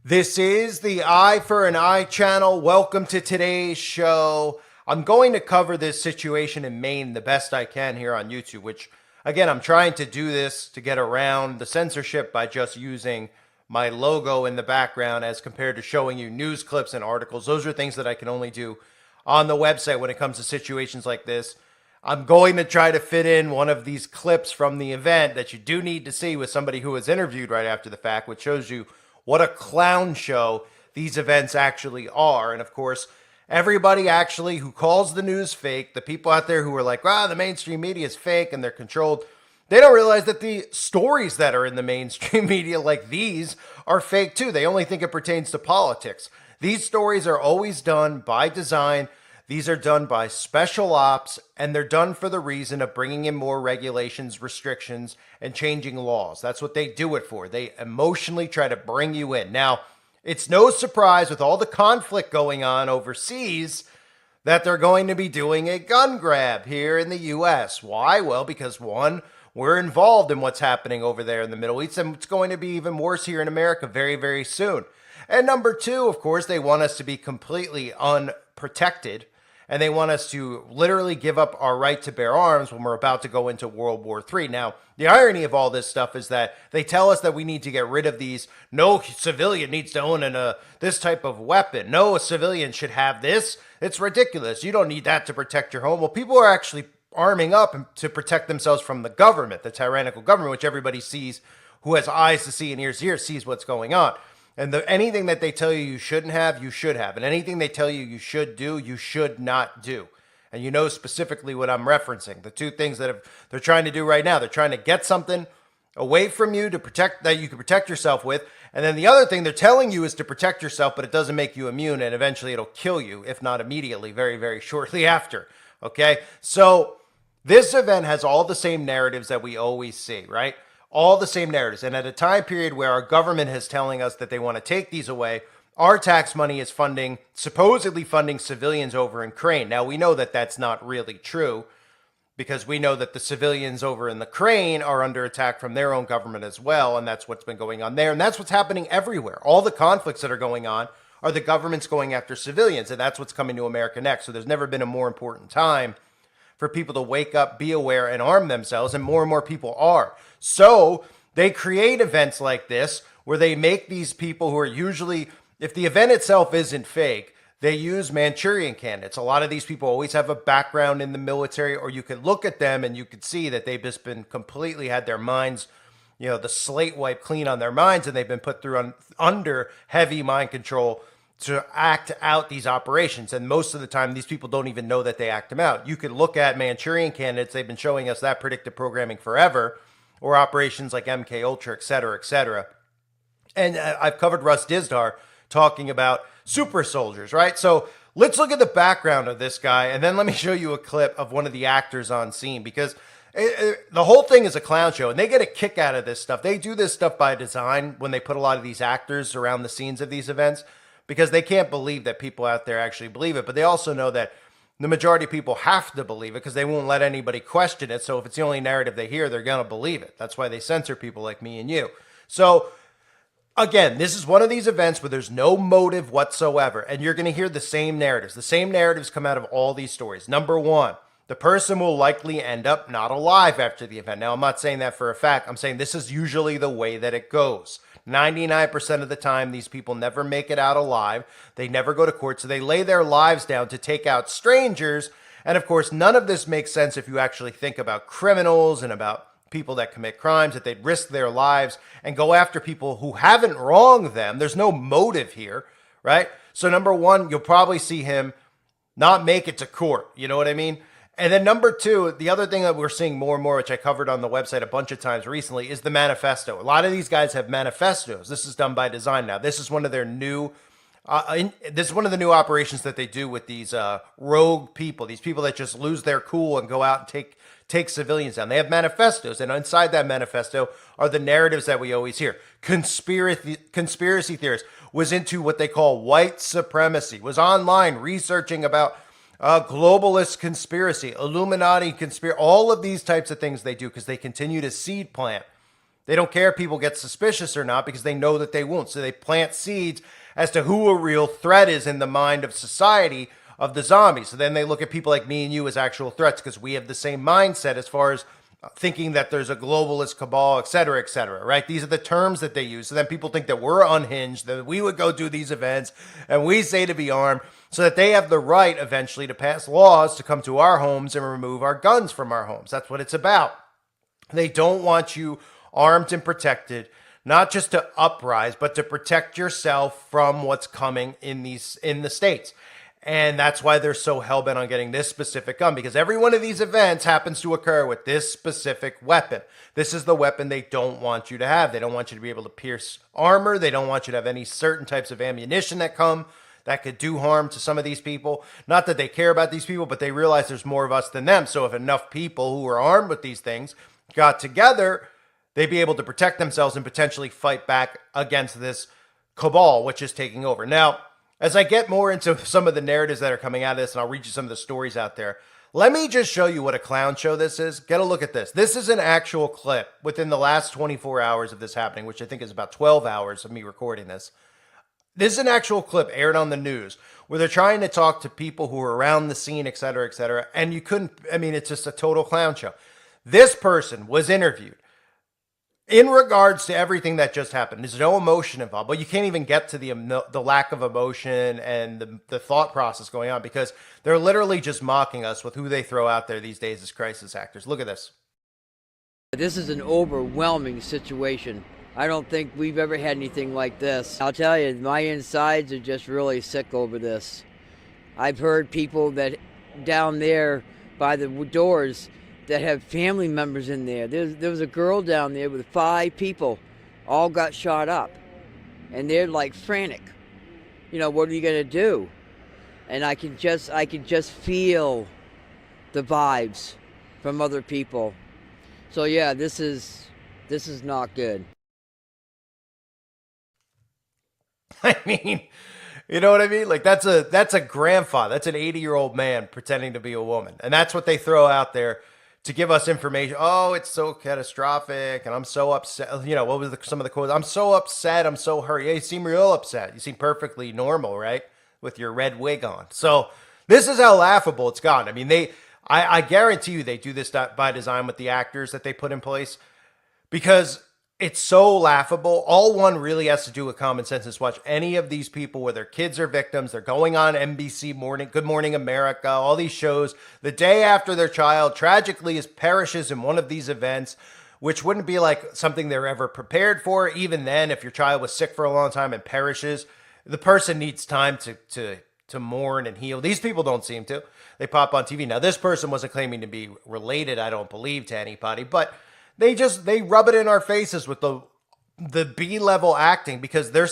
This is the Eye for an Eye channel. Welcome to today's show. I'm going to cover this situation in Maine the best I can here on YouTube, which, again, I'm trying to do this to get around the censorship by just using my logo in the background as compared to showing you news clips and articles. Those are things that I can only do on the website when it comes to situations like this. I'm going to try to fit in one of these clips from the event that you do need to see with somebody who was interviewed right after the fact, which shows you what a clown show these events actually are. And of course, everybody actually who calls the news fake, the people out there who are like, the mainstream media is fake and they're controlled, they don't realize that the stories that are in the mainstream media like these are fake too. They only think it pertains to politics. These stories are always done by design. These are done by special ops, and they're done for the reason of bringing in more regulations, restrictions, and changing laws. That's what they do it for. They emotionally try to bring you in. Now, it's no surprise with all the conflict going on overseas that they're going to be doing a gun grab here in the U.S. Why? Well, because one, we're involved in what's happening over there in the Middle East, and it's going to be even worse here in America very, very soon. And number two, of course, they want us to be completely unprotected. And they want us to literally give up our right to bear arms when we're about to go into World War III. Now, the irony of all this stuff is that they tell us that we need to get rid of these. No civilian needs to own this type of weapon. No civilian should have this. It's ridiculous. You don't need that to protect your home. Well, people are actually arming up to protect themselves from the government, the tyrannical government, which everybody sees, who has eyes to see and ears to hear, sees what's going on. And anything that they tell you you shouldn't have, you should have. And anything they tell you you should do, you should not do. And you know specifically what I'm referencing. The two things that they're trying to do right now. They're trying to get something away from you to protect that you can protect yourself with. And then the other thing they're telling you is to protect yourself, but it doesn't make you immune. And eventually it'll kill you, if not immediately, very, very shortly after. Okay? So this event has all the same narratives that we always see, right? All the same narratives. And at a time period where our government is telling us that they want to take these away, our tax money is supposedly funding civilians over in Ukraine. Now, we know that that's not really true because we know that the civilians over in the Ukraine are under attack from their own government as well. And that's what's been going on there. And that's what's happening everywhere. All the conflicts that are going on are the governments going after civilians. And that's what's coming to America next. So there's never been a more important time for people to wake up, be aware, and arm themselves, and more people are. So they create events like this where they make these people who are usually, if the event itself isn't fake, they use Manchurian candidates. A lot of these people always have a background in the military, or you could look at them and you could see that they've just been completely had their minds, the slate wiped clean on their minds, and they've been put through under heavy mind control to act out these operations. And most of the time, these people don't even know that they act them out. You could look at Manchurian candidates. They've been showing us that predictive programming forever, or operations like MK Ultra, et cetera, et cetera. And I've covered Russ Dizdar talking about super soldiers, right? So let's look at the background of this guy, and then let me show you a clip of one of the actors on scene, because the whole thing is a clown show, and they get a kick out of this stuff. They do this stuff by design when they put a lot of these actors around the scenes of these events, because they can't believe that people out there actually believe it. But they also know that the majority of people have to believe it because they won't let anybody question it. So if it's the only narrative they hear, they're going to believe it. That's why they censor people like me and you. So again, this is one of these events where there's no motive whatsoever. And you're going to hear the same narratives. The same narratives come out of all these stories. Number one, the person will likely end up not alive after the event. Now, I'm not saying that for a fact. I'm saying this is usually the way that it goes. 99% of the time, these people never make it out alive. They never go to court, so they lay their lives down to take out strangers. And of course, none of this makes sense if you actually think about criminals and about people that commit crimes, that they'd risk their lives and go after people who haven't wronged them. There's no motive here, right? So number one, you'll probably see him not make it to court. You know what I mean? And then number two, the other thing that we're seeing more and more, which I covered on the website a bunch of times recently, is the manifesto. A lot of these guys have manifestos. This is done by design now. This is one of their new, this is one of the new operations that they do with these rogue people, these people that just lose their cool and go out and take civilians down. They have manifestos, and inside that manifesto are the narratives that we always hear. Conspiracy theorists was into what they call white supremacy, was online researching about globalist conspiracy, Illuminati conspiracy, all of these types of things they do because they continue to seed plant They don't care if people get suspicious or not because they know that they won't. So they plant seeds as to who a real threat is in the mind of society of the zombies. So then they look at people like me and you as actual threats because we have the same mindset as far as thinking that there's a globalist cabal, et cetera, right? These are the terms that they use. So then people think that we're unhinged, that we would go do these events and we say to be armed so that they have the right eventually to pass laws to come to our homes and remove our guns from our homes. That's what it's about. They don't want you armed and protected, not just to uprise, but to protect yourself from what's coming in the States. And that's why they're so hell-bent on getting this specific gun, because every one of these events happens to occur with this specific weapon. This is the weapon they don't want you to have. They don't want you to be able to pierce armor. They don't want you to have any certain types of ammunition that could do harm to some of these people. Not that they care about these people, but they realize there's more of us than them. So if enough people who are armed with these things got together, they'd be able to protect themselves and potentially fight back against this cabal, which is taking over. Now, as I get more into some of the narratives that are coming out of this, and I'll read you some of the stories out there, let me just show you what a clown show this is. Get a look at this. This is an actual clip within the last 24 hours of this happening, which I think is about 12 hours of me recording this. This is an actual clip aired on the news where they're trying to talk to people who are around the scene, et cetera, and you couldn't, it's just a total clown show. This person was interviewed in regards to everything that just happened. There's no emotion involved, but you can't even get to the lack of emotion and the thought process going on because they're literally just mocking us with who they throw out there these days as crisis actors. Look at this. This is an overwhelming situation. I don't think we've ever had anything like this. I'll tell you, my insides are just really sick over this. I've heard people that down there by the doors that have family members in there. There was a girl down there with 5 people, all got shot up, and they're like frantic. What are you gonna do? And I can just feel the vibes from other people. So yeah, this is not good. You know what I mean? Like that's a grandfather. That's an 80-year-old man pretending to be a woman, and that's what they throw out there to give us information. Oh, it's so catastrophic, and I'm so upset. What was some of the quotes? I'm so upset. I'm so hurt. Yeah, you seem real upset. You seem perfectly normal, right? With your red wig on. So this is how laughable it's gotten. I guarantee you they do this by design with the actors that they put in place because it's so laughable. All one really has to do with common sense is watch any of these people where their kids are victims. They're going on NBC Morning, Good Morning America, all these shows the day after their child tragically perishes in one of these events, which wouldn't be like something they're ever prepared for. Even then, if your child was sick for a long time and perishes, the person needs time to mourn and heal. These people don't seem to. They pop on TV. Now, this person wasn't claiming to be related, I don't believe, to anybody, but they rub it in our faces with the B-level acting because they're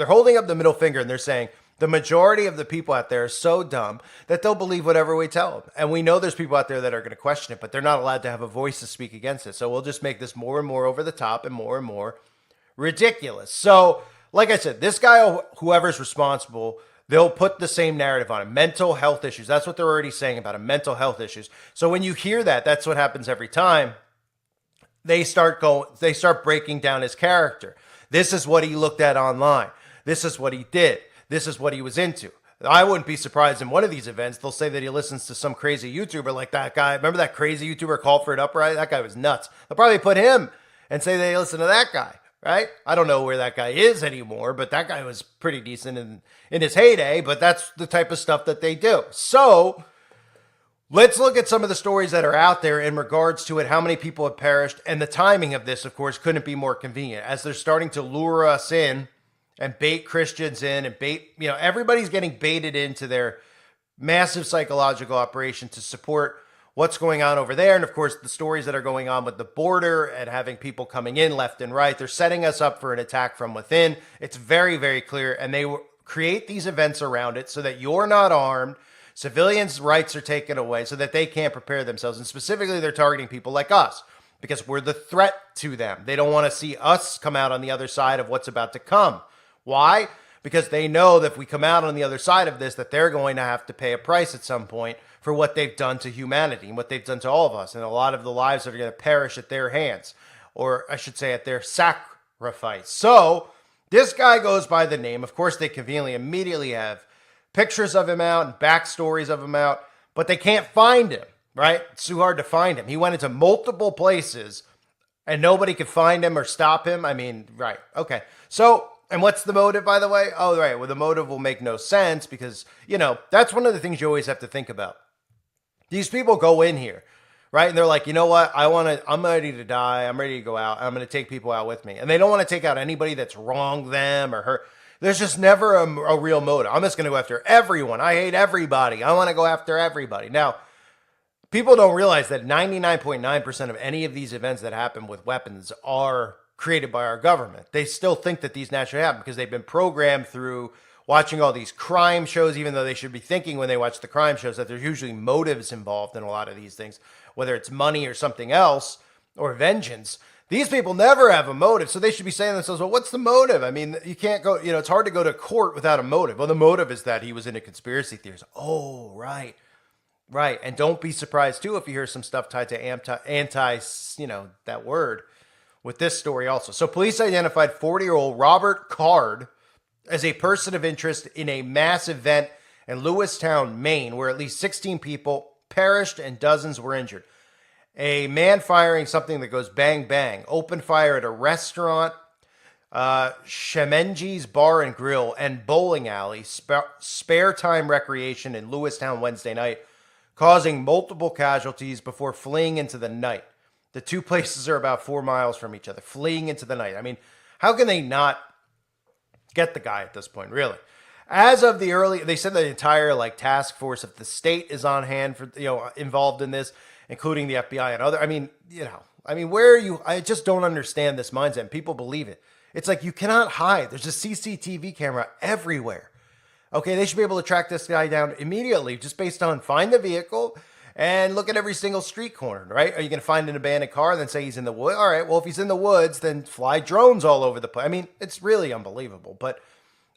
holding up the middle finger and they're saying the majority of the people out there are so dumb that they'll believe whatever we tell them. And we know there's people out there that are going to question it, but they're not allowed to have a voice to speak against it. So we'll just make this more and more over the top and more ridiculous. So, like I said, this guy, whoever's responsible, they'll put the same narrative on him. Mental health issues. That's what they're already saying about him. Mental health issues. So when you hear that, that's what happens every time. They start breaking down his character. This is what he looked at online. This is what he did. This is what he was into. I wouldn't be surprised in one of these events, they'll say that he listens to some crazy YouTuber like that guy. Remember that crazy YouTuber called for an uprising? That guy was nuts. They'll probably put him and say they listen to that guy, right? I don't know where that guy is anymore, but that guy was pretty decent in his heyday, but that's the type of stuff that they do. So let's look at some of the stories that are out there in regards to it, how many people have perished, and the timing of this, of course, couldn't be more convenient as they're starting to lure us in and bait Christians in and everybody's getting baited into their massive psychological operation to support what's going on over there. And of course, the stories that are going on with the border and having people coming in left and right, they're setting us up for an attack from within. It's very, very clear. And they create these events around it so that you're not armed. Civilians' rights are taken away so that they can't prepare themselves. And specifically, they're targeting people like us because we're the threat to them. They don't want to see us come out on the other side of what's about to come. Why? Because they know that if we come out on the other side of this, that they're going to have to pay a price at some point for what they've done to humanity and what they've done to all of us. And a lot of the lives that are going to perish at their hands. or I should say at their sacrifice. So this guy goes by the name. Of course, they conveniently immediately have pictures of him out and backstories of him out, but they can't find him, right? It's too hard to find him. He went into multiple places and nobody could find him or stop him. I mean, right. Okay. So, and what's the motive, by the way? Oh, right. Well, the motive will make no sense because, that's one of the things you always have to think about. These people go in here, right? And they're like, you know what? I'm ready to die. I'm ready to go out. I'm going to take people out with me. And they don't want to take out anybody that's wronged them or hurt. There's just never a real motive. I'm just going to go after everyone. I hate everybody. I want to go after everybody. Now, people don't realize that 99.9% of any of these events that happen with weapons are created by our government. They still think that these naturally happen because they've been programmed through watching all these crime shows, even though they should be thinking when they watch the crime shows that there's usually motives involved in a lot of these things, whether it's money or something else or vengeance. These people never have a motive, so they should be saying to themselves, well, what's the motive? I mean, you can't go, it's hard to go to court without a motive. Well, the motive is that he was into conspiracy theories. Oh, right. Right. And don't be surprised, too, if you hear some stuff tied to anti, that word with this story also. So police identified 40-year-old Robert Card as a person of interest in a mass event in Lewistown, Maine, where at least 16 people perished and dozens were injured. A man firing something that goes bang, bang, opened fire at a restaurant, Shemenji's Bar and Grill, and bowling alley, spare time recreation in Lewistown Wednesday night, causing multiple casualties before fleeing into the night. The two places are about 4 miles from each other, fleeing into the night. I mean, how can they not get the guy at this point, really? As of they said the entire task force of the state is on hand for, involved in this, including the FBI and other. Where are you? I just don't understand this mindset. And people believe it. It's like you cannot hide. There's a CCTV camera everywhere. Okay, they should be able to track this guy down immediately just based on find the vehicle and look at every single street corner, right? Are you going to find an abandoned car and then say he's in the woods? All right, well, if he's in the woods, then fly drones all over the place. I mean, it's really unbelievable. But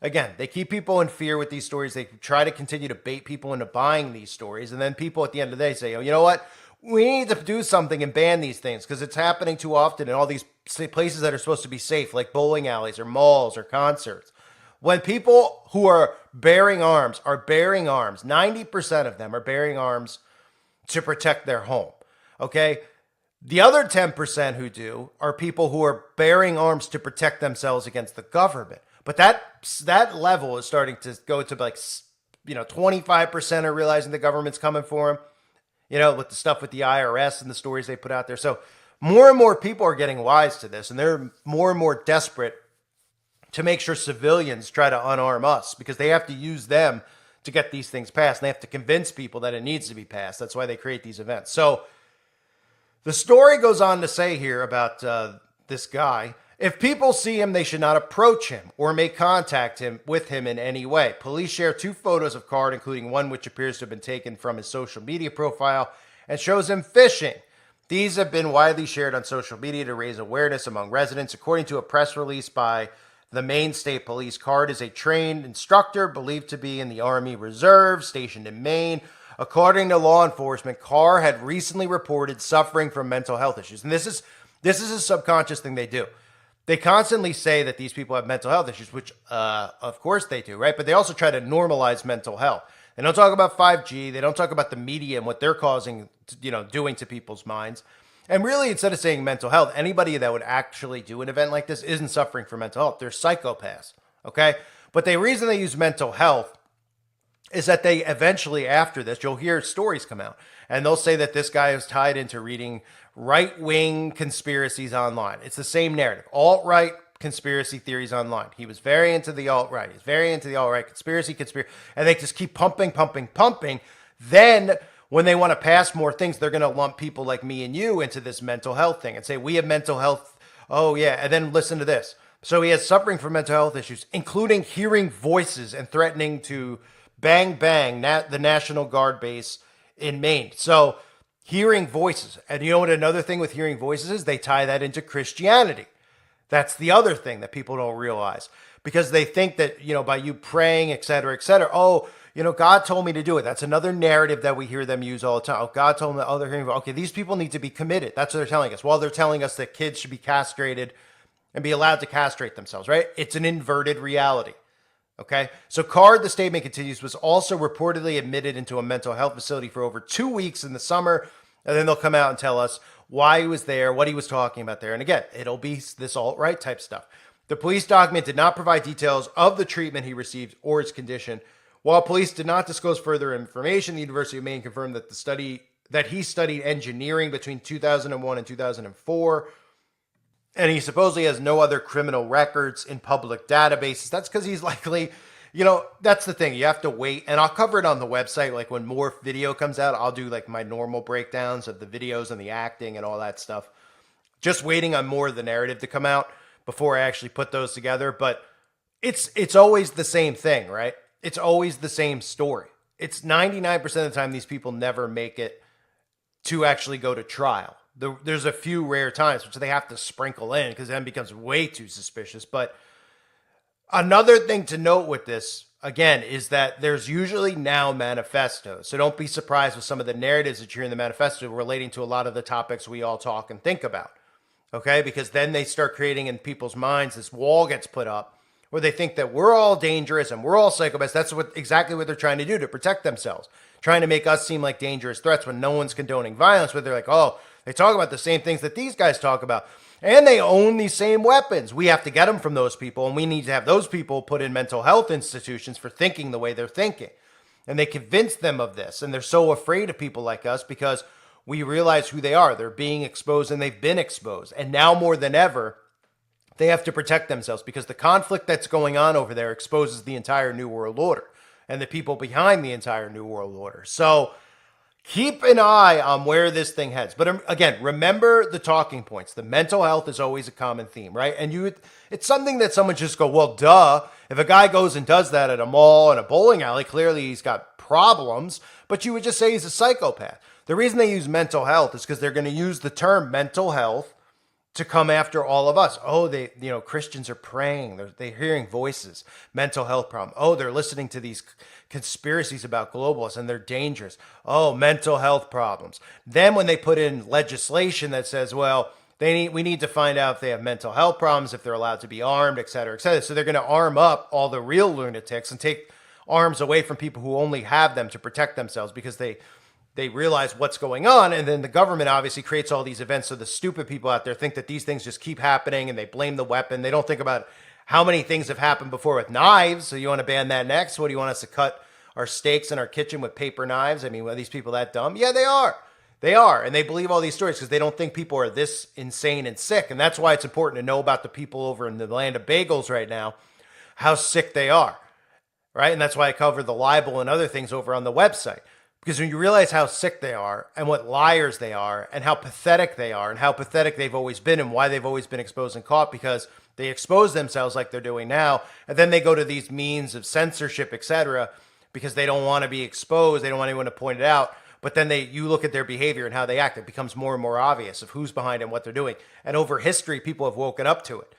again, they keep people in fear with these stories. They try to continue to bait people into buying these stories. And then people at the end of the day say, oh, you know what? We need to do something and ban these things because it's happening too often in all these places that are supposed to be safe, like bowling alleys or malls or concerts. When people who are bearing arms, 90% of them are bearing arms to protect their home, okay? The other 10% who do are people who are bearing arms to protect themselves against the government. But that level is starting to go to 25% are realizing the government's coming for them, with the stuff with the IRS and the stories they put out there. So more and more people are getting wise to this, and they're more and more desperate to make sure civilians try to unarm us because they have to use them to get these things passed. And they have to convince people that it needs to be passed. That's why they create these events. So the story goes on to say here about this guy. If people see him, they should not approach him or make contact with him in any way. Police share 2 photos of Card, including one which appears to have been taken from his social media profile and shows him fishing. These have been widely shared on social media to raise awareness among residents. According to a press release by the Maine State Police, Card is a trained instructor believed to be in the Army Reserve stationed in Maine. According to law enforcement, Carr had recently reported suffering from mental health issues. And this is a subconscious thing they do. They constantly say that these people have mental health issues, which of course they do, right? But they also try to normalize mental health. They don't talk about 5G. They don't talk about the media and what they're causing, doing to people's minds. And really, instead of saying mental health, anybody that would actually do an event like this isn't suffering from mental health. They're psychopaths, okay? But the reason they use mental health is that they eventually, after this, you'll hear stories come out. And they'll say that this guy is tied into reading right-wing conspiracies online. It's the same narrative. Alt-right conspiracy theories online. He was very into the alt-right. He's very into the alt-right conspiracy. And they just keep pumping. Then when they want to pass more things, they're going to lump people like me and you into this mental health thing and say, we have mental health. Oh, yeah. And then listen to this. So he has suffering from mental health issues, including hearing voices and threatening to bang the National Guard base in Maine. So hearing voices. And you know what another thing with hearing voices is? They tie that into Christianity. That's the other thing that people don't realize. Because they think that, by you praying, et cetera, oh, God told me to do it. That's another narrative that we hear them use all the time. Oh, God told me. Oh, they're hearing, okay, these people need to be committed. That's what they're telling us. Well, they're telling us that kids should be castrated and be allowed to castrate themselves, right? It's an inverted reality. Okay. So Card, the statement continues, was also reportedly admitted into a mental health facility for over 2 weeks in the summer. And then they'll come out and tell us why he was there, what he was talking about there. And again, it'll be this alt-right type stuff. The police document did not provide details of the treatment he received or his condition. While police did not disclose further information, the University of Maine confirmed that he studied engineering between 2001 and 2004. And he supposedly has no other criminal records in public databases. That's because he's likely, that's the thing. You have to wait. And I'll cover it on the website. Like when more video comes out, I'll do like my normal breakdowns of the videos and the acting and all that stuff. Just waiting on more of the narrative to come out before I actually put those together. But it's always the same thing, right? It's always the same story. It's 99% of the time these people never make it to actually go to trial. There's a few rare times which they have to sprinkle in because then it becomes way too suspicious. But another thing to note with this, again, is that there's usually now manifestos. So don't be surprised with some of the narratives that you hear in the manifesto relating to a lot of the topics we all talk and think about. Okay? Because then they start creating in people's minds, this wall gets put up where they think that we're all dangerous and we're all psychopaths. That's exactly what they're trying to do to protect themselves. Trying to make us seem like dangerous threats when no one's condoning violence, but they're like, oh, they talk about the same things that these guys talk about. And they own these same weapons. We have to get them from those people, and we need to have those people put in mental health institutions for thinking the way they're thinking. And they convince them of this, and they're so afraid of people like us because we realize who they are. They're being exposed, and they've been exposed. And now more than ever, they have to protect themselves because the conflict that's going on over there exposes the entire New World Order and the people behind the entire New World Order. So keep an eye on where this thing heads. But again, remember the talking points. The mental health is always a common theme, right? And it's something that someone just go, well, duh. If a guy goes and does that at a mall and a bowling alley, clearly he's got problems, but you would just say he's a psychopath. The reason they use mental health is because they're going to use the term mental health to come after all of us. Oh, Christians are praying. They're hearing voices, mental health problem. Oh, they're listening to these conspiracies about globalists and they're dangerous. Oh, mental health problems. Then when they put in legislation that says, well, we need to find out if they have mental health problems, if they're allowed to be armed, et cetera, et cetera. So they're going to arm up all the real lunatics and take arms away from people who only have them to protect themselves because they realize what's going on. And then the government obviously creates all these events. So the stupid people out there think that these things just keep happening and they blame the weapon. They don't think about how many things have happened before with knives. So you want to ban that next? What do you want us to cut our steaks in our kitchen with paper knives? I mean, are these people that dumb? Yeah, they are. They are. And they believe all these stories because they don't think people are this insane and sick. And that's why it's important to know about the people over in the land of bagels right now, how sick they are. Right? And that's why I cover the libel and other things over on the website. Because when you realize how sick they are and what liars they are and how pathetic they are and how pathetic they've always been and why they've always been exposed and caught because they expose themselves like they're doing now. And then they go to these means of censorship, etc., because they don't want to be exposed. They don't want anyone to point it out. But then you look at their behavior and how they act. It becomes more and more obvious of who's behind and what they're doing. And over history, people have woken up to it.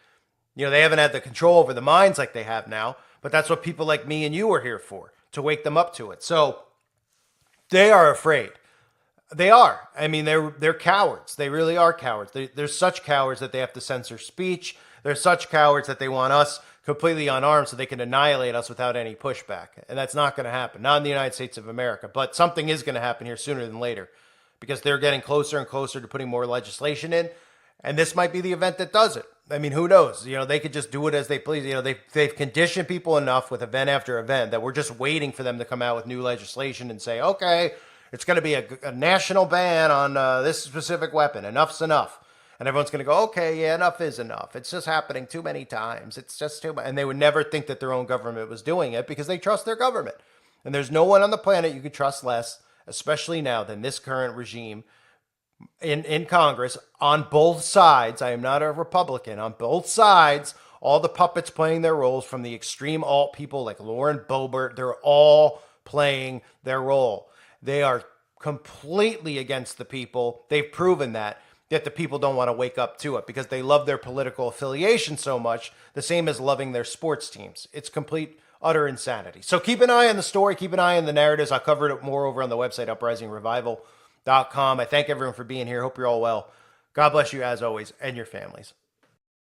They haven't had the control over the minds like they have now. But that's what people like me and you are here for, to wake them up to it. So they are afraid. They are. I mean, they're cowards. They really are cowards. They're such cowards that they have to censor speech. They're such cowards that they want us completely unarmed so they can annihilate us without any pushback. And that's not going to happen. Not in the United States of America. But something is going to happen here sooner than later because they're getting closer and closer to putting more legislation in. And this might be the event that does it. I mean, who knows? They could just do it as they please. They've conditioned people enough with event after event that we're just waiting for them to come out with new legislation and say, okay, it's going to be a national ban on this specific weapon. Enough's enough. And everyone's going to go, okay, yeah, enough is enough. It's just happening too many times. It's just too much. And they would never think that their own government was doing it because they trust their government. And there's no one on the planet you can trust less, especially now, than this current regime in Congress on both sides. I am not a Republican. On both sides, all the puppets playing their roles from the extreme alt people like Lauren Boebert, they're all playing their role. They are completely against the people. They've proven that. Yet the people don't want to wake up to it because they love their political affiliation so much, the same as loving their sports teams. It's complete utter insanity. So keep an eye on the story, keep an eye on the narratives. I covered it more over on the website, uprisingrevival.com. I thank everyone for being here. Hope you're all well. God bless you as always and your families.